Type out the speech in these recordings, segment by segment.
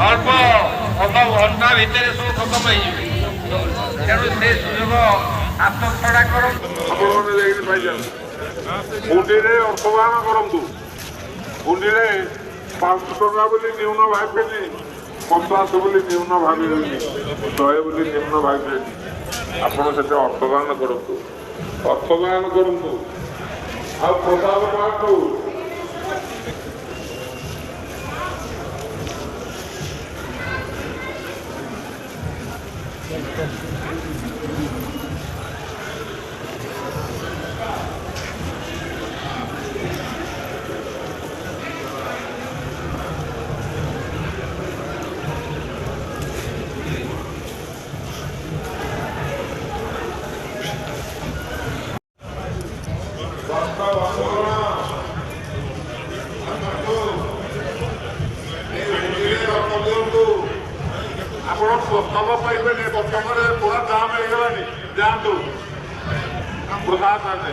ଅଳ୍ପ ଅଧଘଣ୍ଟା ଭିତରେ ସବୁ ଖତମ ହେଇଯିବେ। ତେଣୁ ସେ ସୁଯୋଗ ଆତ୍ମଛଡ଼ା କରନ୍ତୁ। ଆପଣମାନେ ଯାଇକି ପାଇଯାଆନ୍ତୁ। ଗୁଣ୍ଡିରେ ଅର୍ଥଦାନ କରନ୍ତୁ। ଗୁଣ୍ଡିରେ 500 ଟଙ୍କା ବୋଲି ନ୍ୟୁନ ଭାବିବେନି, 50 ବୋଲି ନ୍ୟୁନ ଭାବିବେନି, 100 ବୋଲି ନିମ୍ନ ଭାବିବେନି। ଆପଣ ସେଠି ଅର୍ଥଦାନ କରନ୍ତୁ, ଅର୍ଥଦାନ କରନ୍ତୁ। ଆଉ ପ୍ରସାଦ ପାଆନ୍ତୁ। ଆପଣ ପ୍ରସ୍ତାବ ପାଇବେନି, ବର୍ତ୍ତମାନରେ ପୁରା ଦାମ ହେଇଗଲାଣି। ଯାଆନ୍ତୁ ପ୍ରସାଦ ଆଣେ।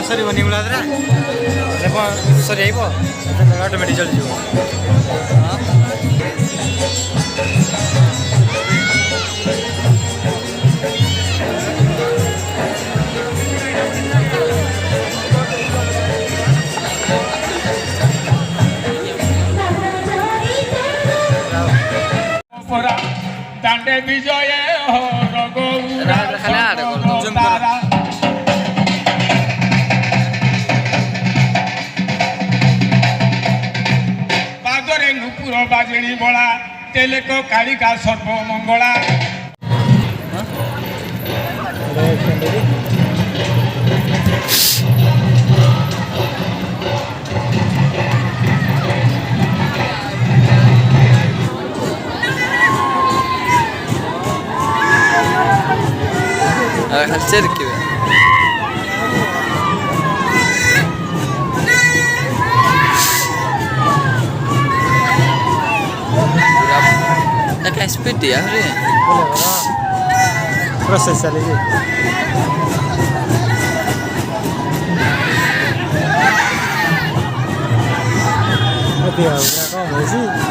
सरी बनी बोला सरी आइब ऑटोमेटिक चली दांडे विजय हो बादरे नुपुर बाजणी बड़ा तेलेक Kalika Sarvamangala cerchi la che aspetti processa lì oddio, come sì